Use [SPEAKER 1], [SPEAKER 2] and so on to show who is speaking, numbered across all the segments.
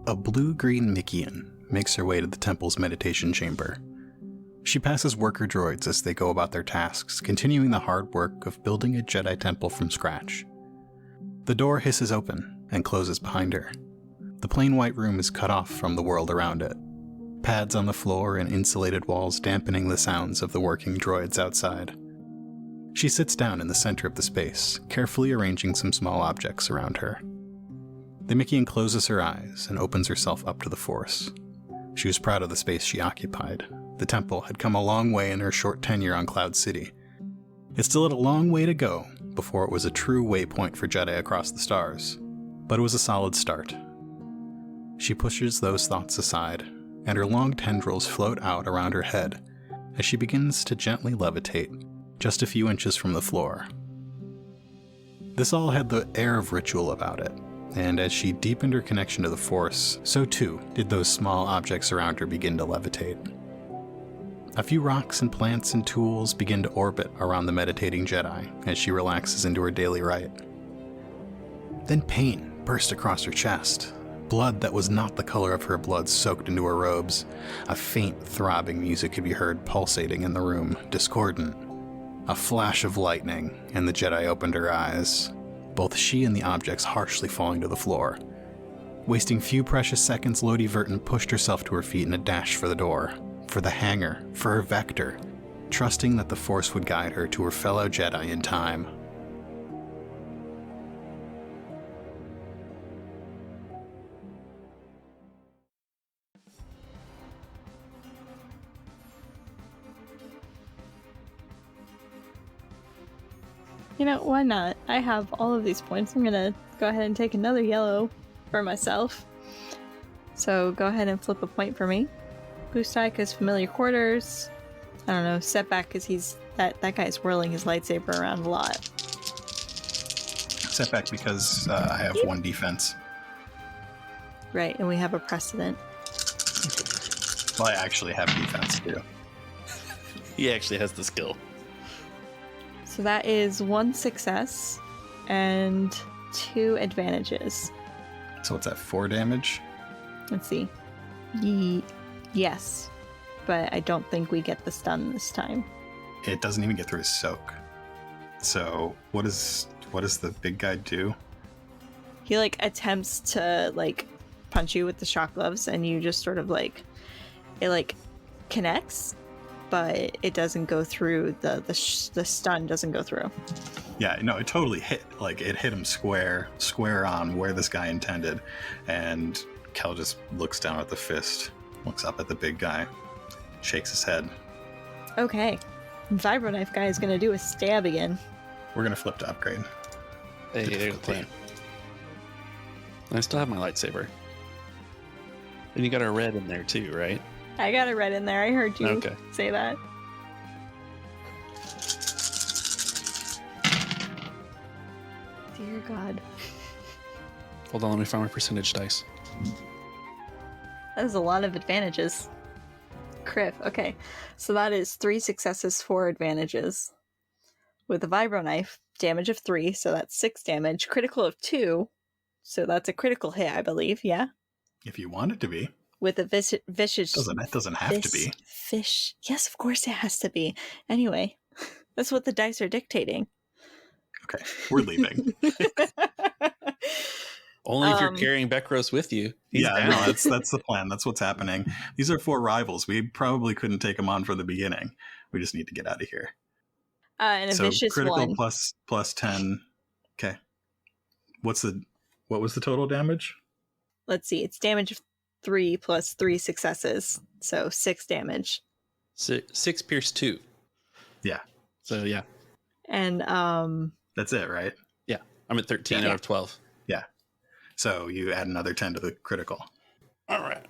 [SPEAKER 1] A blue-green Mickeyan makes her way to the temple's meditation chamber. She passes worker droids as they go about their tasks, continuing the hard work of building a Jedi temple from scratch. The door hisses open and closes behind her. The plain white room is cut off from the world around it. Pads on the floor and insulated walls dampening the sounds of the working droids outside. She sits down in the center of the space, carefully arranging some small objects around her. The Mickeyan closes her eyes and opens herself up to the Force. She was proud of the space she occupied. The temple had come a long way in her short tenure on Cloud City. It still had a long way to go before it was a true waypoint for Jedi across the stars, but it was a solid start. She pushes those thoughts aside, and her long tendrils float out around her head as she begins to gently levitate, just a few inches from the floor. This all had the air of ritual about it, and as she deepened her connection to the Force, so too did those small objects around her begin to levitate. A few rocks and plants and tools begin to orbit around the meditating Jedi as she relaxes into her daily rite. Then pain burst across her chest. Blood that was not the color of her blood soaked into her robes. A faint throbbing music could be heard pulsating in the room, discordant. A flash of lightning, and the Jedi opened her eyes, both she and the objects harshly falling to the floor. Wasting few precious seconds, Lodi Verton pushed herself to her feet in a dash for the door, for the hangar, for her vector, trusting that the Force would guide her to her fellow Jedi in time.
[SPEAKER 2] You know, why not? I have all of these points. I'm gonna go ahead and take another yellow for myself. So go ahead and flip a point for me. Boostai because familiar quarters. I don't know, setback because that guy's whirling his lightsaber around a lot.
[SPEAKER 1] Setback because I have one defense.
[SPEAKER 2] Right, and we have a precedent.
[SPEAKER 1] Well, I actually have defense too.
[SPEAKER 3] He actually has the skill.
[SPEAKER 2] So that is 1 success and 2 advantages.
[SPEAKER 1] So what's that, 4 damage?
[SPEAKER 2] Let's see. Yes, but I don't think we get the stun this time.
[SPEAKER 1] It doesn't even get through his soak. So what does the big guy do?
[SPEAKER 2] He attempts to punch you with the shock gloves, and you just sort of it connects, but it doesn't go through. The stun doesn't go through.
[SPEAKER 1] Yeah, no, it totally hit. It hit him square on where this guy intended, and Kel just looks down at the fist, looks up at the big guy, shakes his head.
[SPEAKER 2] Okay, Vibro Knife guy is gonna do a stab again.
[SPEAKER 1] We're gonna flip to upgrade.
[SPEAKER 3] Hey, there's the plan. I still have my lightsaber. And you got a red in there too, right?
[SPEAKER 2] I got a red in there. I heard you
[SPEAKER 3] Okay.
[SPEAKER 2] say that. Dear God.
[SPEAKER 3] Hold on, let me find my percentage dice.
[SPEAKER 2] That is a lot of advantages. Criff. Okay. So that is 3 successes, 4 advantages. With a Vibro Knife, damage of 3, so that's 6 damage. Critical of 2, so that's a critical hit, I believe, yeah?
[SPEAKER 1] If you want it to be.
[SPEAKER 2] With a vicious...
[SPEAKER 1] It doesn't have to be.
[SPEAKER 2] Fish. Yes, of course it has to be. Anyway, that's what the dice are dictating.
[SPEAKER 1] Okay, we're leaving.
[SPEAKER 3] Only if you're carrying Bekros with you.
[SPEAKER 1] No, that's the plan. That's what's happening. These are 4 rivals. We probably couldn't take them on from the beginning. We just need to get out of here.
[SPEAKER 2] And a vicious
[SPEAKER 1] critical
[SPEAKER 2] 1.
[SPEAKER 1] plus 10. Okay. What was the total damage?
[SPEAKER 2] Let's see. It's damage of 3 plus 3 successes, so 6 damage.
[SPEAKER 3] 6 pierce 2.
[SPEAKER 1] Yeah.
[SPEAKER 3] So yeah.
[SPEAKER 2] And
[SPEAKER 1] that's it, right?
[SPEAKER 3] Yeah. I'm at 13 out of 12.
[SPEAKER 1] Yeah. So you add another 10 to the critical.
[SPEAKER 3] All right.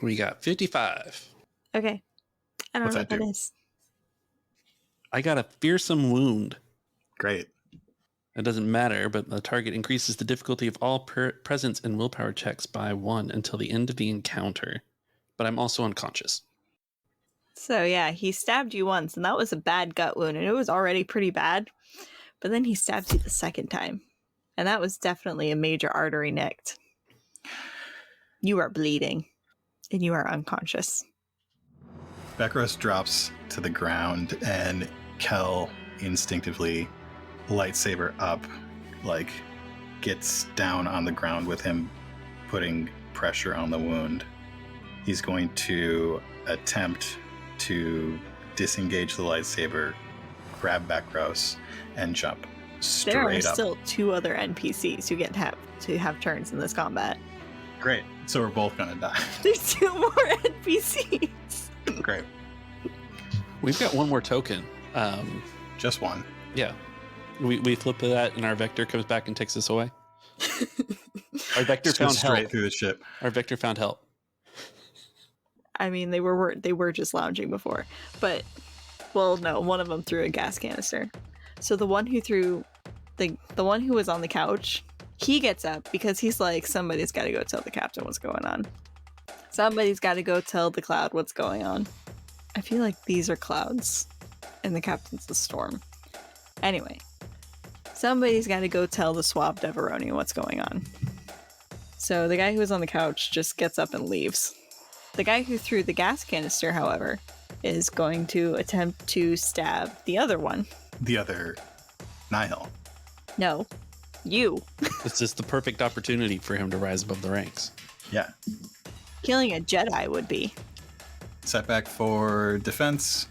[SPEAKER 3] We got 55.
[SPEAKER 2] okay. I don't
[SPEAKER 1] What's
[SPEAKER 2] know what
[SPEAKER 1] that
[SPEAKER 2] that
[SPEAKER 1] do?
[SPEAKER 2] is.
[SPEAKER 3] I got a fearsome wound.
[SPEAKER 1] Great.
[SPEAKER 3] It doesn't matter, but the target increases the difficulty of all presence and willpower checks by 1 until the end of the encounter. But I'm also unconscious.
[SPEAKER 2] So yeah, he stabbed you once, and that was a bad gut wound, and it was already pretty bad. But then he stabs you the second time. And that was definitely a major artery nicked. You are bleeding, and you are unconscious.
[SPEAKER 1] Bekros drops to the ground, and Kel instinctively, lightsaber up, like, gets down on the ground with him, putting pressure on the wound. He's going to attempt to disengage the lightsaber, grab Bekros, and jump straight up.
[SPEAKER 2] There are still 2 other NPCs who get to have turns in this combat.
[SPEAKER 1] Great. So we're both gonna die.
[SPEAKER 2] There's 2 more NPCs.
[SPEAKER 1] Great.
[SPEAKER 3] We've got one more token.
[SPEAKER 1] Just one.
[SPEAKER 3] Yeah. We flip that and our vector comes back and takes us away. Our vector
[SPEAKER 1] Just goes
[SPEAKER 3] found
[SPEAKER 1] straight
[SPEAKER 3] help.
[SPEAKER 1] through the ship.
[SPEAKER 3] Our vector found help.
[SPEAKER 2] I mean, they were just lounging before, but well, no, one of them threw a gas canister. So the one who threw the one who was on the couch, he gets up because he's like, somebody's got to go tell the captain what's going on. Somebody's got to go tell the cloud what's going on. I feel like these are clouds, and the captain's the storm. Anyway, somebody's got to go tell the Swab Deveroni what's going on. So the guy who was on the couch just gets up and leaves. The guy who threw the gas canister, however, is going to attempt to stab the other one.
[SPEAKER 1] The other Nihil.
[SPEAKER 2] No, you.
[SPEAKER 3] It's just the perfect opportunity for him to rise above the ranks.
[SPEAKER 1] Yeah.
[SPEAKER 2] Killing a Jedi would be.
[SPEAKER 1] Setback for defense.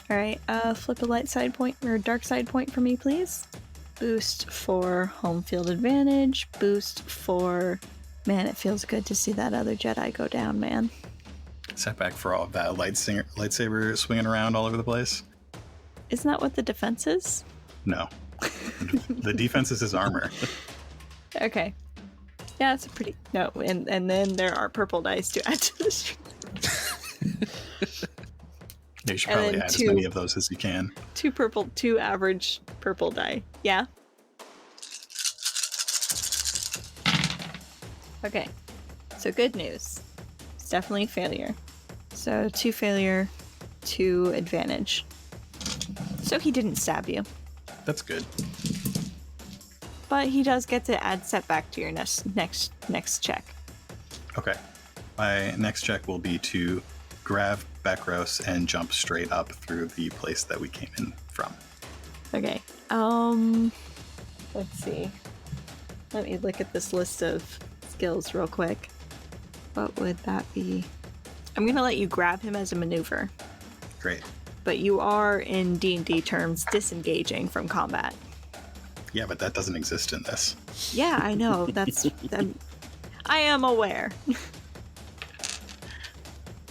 [SPEAKER 2] All right, flip a light side point or dark side point for me, please. Boost for home field advantage. Boost for... Man, it feels good to see that other Jedi go down, man.
[SPEAKER 1] Setback for all of that lightsaber swinging around all over the place.
[SPEAKER 2] Isn't that what the defense is?
[SPEAKER 1] No. The defense is his armor.
[SPEAKER 2] Okay. Yeah, it's a pretty... No, and then there are purple dice to add to the stream.
[SPEAKER 1] You should probably add as many of those as you can.
[SPEAKER 2] 2 average purple die. Yeah? Okay. So good news. It's definitely a failure. So 2 failure, 2 advantage. So he didn't stab you.
[SPEAKER 1] That's good.
[SPEAKER 2] But he does get to add setback to your next check.
[SPEAKER 1] Okay. My next check will be to grab Bekros and jump straight up through the place that we came in from.
[SPEAKER 2] Okay. Let's see. Let me look at this list of skills real quick. What would that be? I'm gonna let you grab him as a maneuver,
[SPEAKER 1] Great.
[SPEAKER 2] but you are, in D&D terms, disengaging from combat.
[SPEAKER 1] Yeah, but that doesn't exist in this.
[SPEAKER 2] Yeah, I know. I am aware.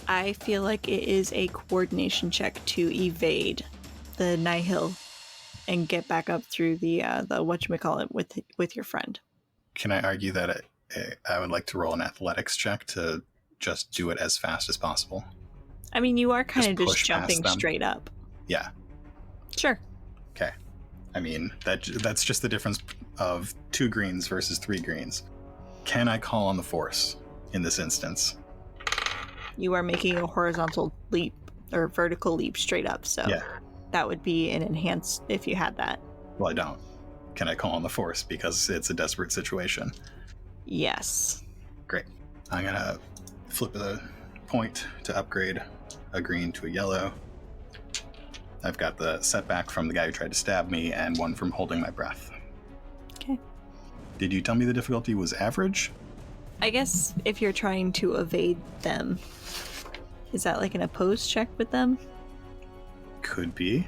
[SPEAKER 2] I feel like it is a coordination check to evade the Nihil and get back up through the whatchamacallit with your friend.
[SPEAKER 1] Can I argue that I would like to roll an athletics check to just do it as fast as possible?
[SPEAKER 2] I mean, you are kind of just
[SPEAKER 1] push
[SPEAKER 2] jumping
[SPEAKER 1] past them.
[SPEAKER 2] straight up.
[SPEAKER 1] Yeah.
[SPEAKER 2] Sure.
[SPEAKER 1] Okay. I mean, that's just the difference of 2 greens versus 3 greens. Can I call on the Force in this instance?
[SPEAKER 2] You are making a horizontal leap or vertical leap straight up, so
[SPEAKER 1] Yeah.
[SPEAKER 2] that would be an enhanced if you had that.
[SPEAKER 1] Well, I don't. Can I call on the Force because it's a desperate situation?
[SPEAKER 2] Yes.
[SPEAKER 1] Great. I'm gonna flip a point to upgrade a green to a yellow. I've got the setback from the guy who tried to stab me and 1 from holding my breath.
[SPEAKER 2] Okay.
[SPEAKER 1] Did you tell me the difficulty was average?
[SPEAKER 2] I guess if you're trying to evade them, is that like an opposed check with them?
[SPEAKER 1] Could be.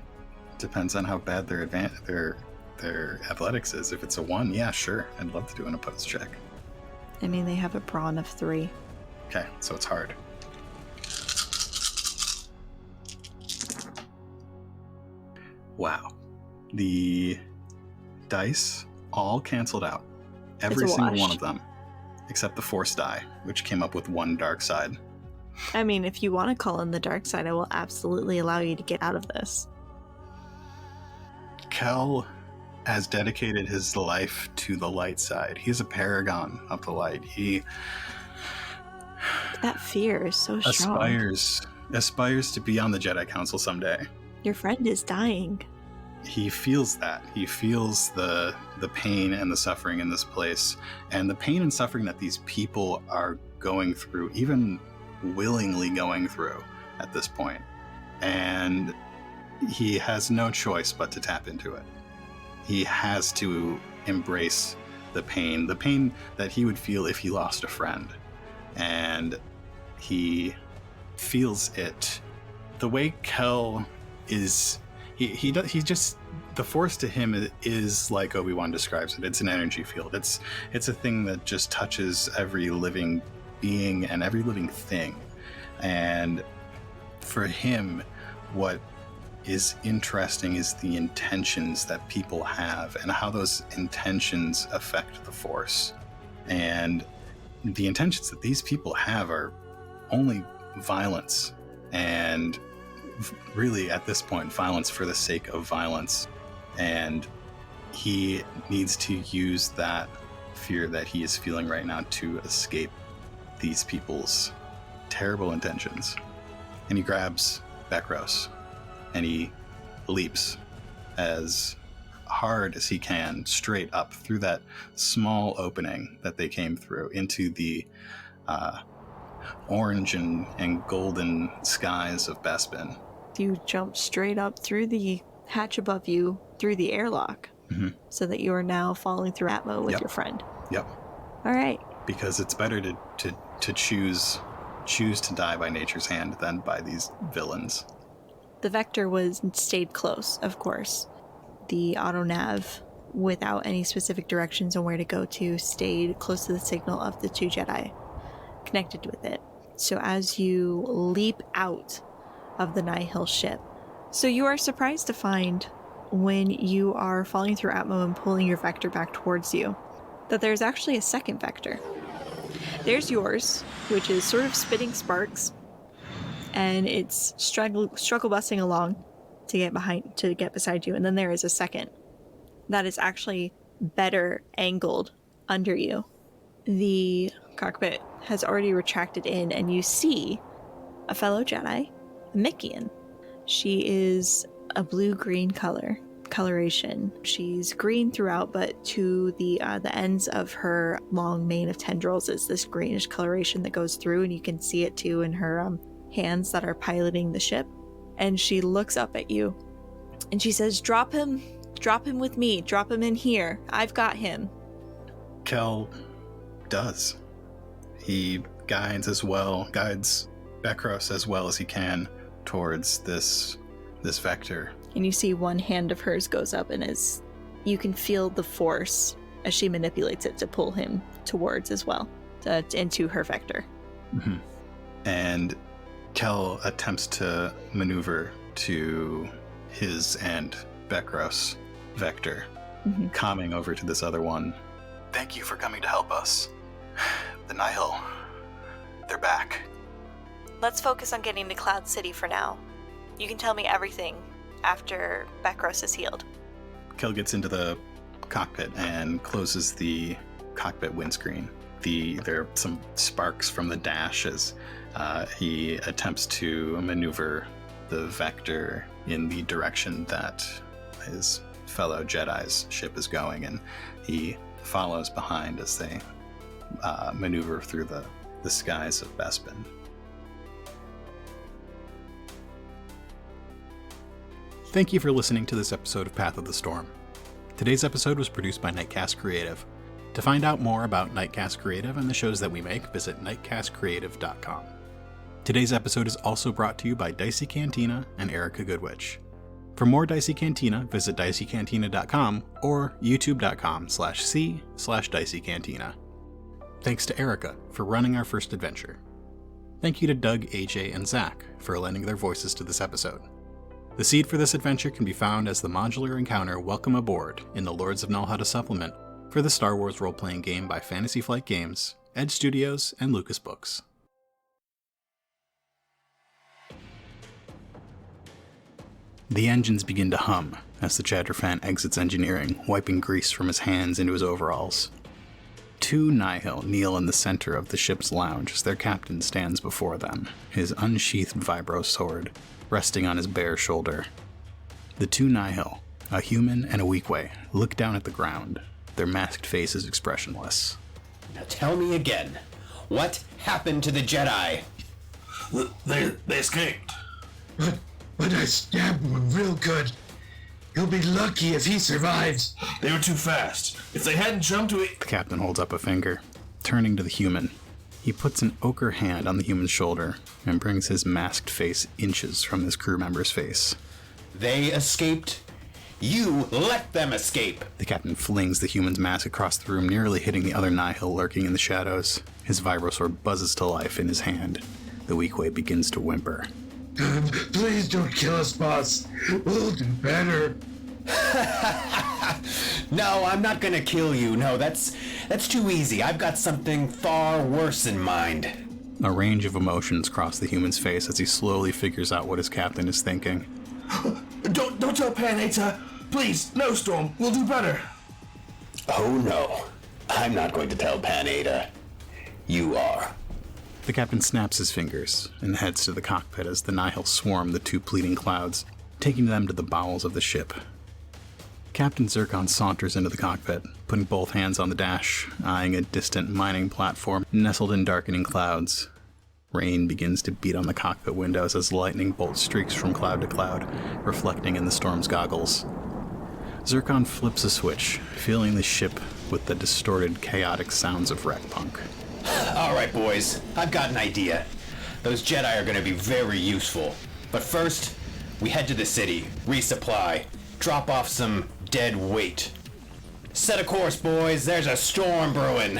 [SPEAKER 1] Depends on how bad their athletics is. If it's a 1, yeah, sure. I'd love to do an opposed check.
[SPEAKER 2] I mean, they have a brawn of 3.
[SPEAKER 1] Okay, so it's hard. Wow. The dice all canceled out. Every single
[SPEAKER 2] wash.
[SPEAKER 1] one of them. Except the Force die, which came up with 1 dark side.
[SPEAKER 2] I mean, if you want to call in the dark side, I will absolutely allow you to get out of this.
[SPEAKER 1] Kel has dedicated his life to the light side. He's a paragon of the light. He
[SPEAKER 2] That fear is so strong.
[SPEAKER 1] aspires to be on the Jedi Council someday.
[SPEAKER 2] Your friend is dying.
[SPEAKER 1] he feels that. He feels the pain and the suffering in this place, and the pain and suffering that these people are going through, even willingly going through at this point. And he has no choice but to tap into it. He has to embrace the pain that he would feel if he lost a friend. And he feels it. The way Kel is, he just, the Force to him is like Obi-Wan describes it. It's an energy field. It's a thing that just touches every living being and every living thing. And for him, what is interesting is the intentions that people have and how those intentions affect the Force. And the intentions that these people have are only violence, and really at this point violence for the sake of violence. And he needs to use that fear that he is feeling right now to escape these people's terrible intentions. And he grabs Bekros and he leaps as hard as he can straight up through that small opening that they came through into the orange and golden skies of Bespin.
[SPEAKER 2] You jump straight up through the hatch above you, through the airlock, so that you are now falling through Atmo with your friend.
[SPEAKER 1] Yep.
[SPEAKER 2] All right.
[SPEAKER 1] Because it's better to choose to die by nature's hand than by these villains.
[SPEAKER 2] The Vector stayed close, of course. The autonav, without any specific directions on where to go to, stayed close to the signal of the two Jedi, connected with it. So as you leap out of the Nihil ship, so you are surprised to find when you are falling through Atmo and pulling your Vector back towards you, that there's actually a second Vector. There's yours, which is sort of spitting sparks, and it's struggle busting along to get beside you. And then there is a second that is actually better angled under you. The cockpit has already retracted in, and you see a fellow Jedi, Mikian. She is a blue-green coloration. She's green throughout, but to the ends of her long mane of tendrils is this greenish coloration that goes through, and you can see it too in her hands that are piloting the ship. And she looks up at you and she says, drop him with me, drop him in here, I've got him.
[SPEAKER 1] Kel does. He guides Bekros as well as he can towards this Vector.
[SPEAKER 2] And you see one hand of hers goes up, and you can feel the Force as she manipulates it to pull him towards as well, into her Vector.
[SPEAKER 1] Mm-hmm. And Kel attempts to maneuver to his and Bekros' Vector, calming over to this other one. Thank you for coming to help us. The Nihil, they're back.
[SPEAKER 2] Let's focus on getting to Cloud City for now. You can tell me everything after Bekros is healed.
[SPEAKER 1] Kel gets into the cockpit and closes the cockpit windscreen. There are some sparks from the dash as he attempts to maneuver the Vector in the direction that his fellow Jedi's ship is going, and he follows behind as they maneuver through the skies of Bespin. Thank you for listening to this episode of Path of the Storm. Today's episode was produced by Nightcast Creative. To find out more about Nightcast Creative and the shows that we make, visit nightcastcreative.com. Today's episode is also brought to you by Dicey Cantina and Erica Goodwitch. For more Dicey Cantina, visit diceycantina.com or youtube.com/c/Dicey Cantina. Thanks to Erica for running our first adventure. Thank you to Doug, AJ, and Zach for lending their voices to this episode. The seed for this adventure can be found as the modular encounter Welcome Aboard in the Lords of Nullhada supplement for the Star Wars role-playing game by Fantasy Flight Games, Edge Studios, and Lucas Books. The engines begin to hum as the Chadrafan exits engineering, wiping grease from his hands into his overalls. Two Nihil kneel in the center of the ship's lounge as their captain stands before them, his unsheathed vibro sword resting on his bare shoulder. The two Nihil, A human and a Weequay look down at the ground, their masked faces expressionless.
[SPEAKER 4] Now tell me again, what happened to the Jedi?
[SPEAKER 5] They escaped.
[SPEAKER 6] But I stabbed one real good. He'll be lucky if he survives.
[SPEAKER 5] They were too fast. If they hadn't jumped to it...
[SPEAKER 1] The captain holds up a finger, turning to the human. He puts an ochre hand on the human's shoulder and brings his masked face inches from his crew member's face.
[SPEAKER 4] They escaped? You let them escape!
[SPEAKER 1] The captain flings the human's mask across the room, nearly hitting the other Nihil lurking in the shadows. His vibrosword buzzes to life in his hand. The Weequay begins to whimper.
[SPEAKER 6] Please don't kill us, boss. We'll do better.
[SPEAKER 4] No, I'm not gonna kill you. No, that's too easy. I've got something far worse in mind.
[SPEAKER 1] A range of emotions cross the human's face as he slowly figures out what his captain is thinking.
[SPEAKER 5] Don't tell Pan Eta. Please, no, Storm. We'll do better.
[SPEAKER 4] Oh no, I'm not going to tell Pan Eta. You are.
[SPEAKER 1] The captain snaps his fingers and heads to the cockpit as the Nihil swarm the two pleading clouds, taking them to the bowels of the ship. Captain Zircon saunters into the cockpit, putting both hands on the dash, eyeing a distant mining platform nestled in darkening clouds. Rain begins to beat on the cockpit windows as lightning bolt streaks from cloud to cloud, reflecting in the storm's goggles. Zircon flips a switch, filling the ship with the distorted, chaotic sounds of wreck punk.
[SPEAKER 4] All right, boys, I've got an idea. Those Jedi are going to be very useful. But first, we head to the city, resupply, drop off some dead weight. Set a course, boys. There's a storm brewing.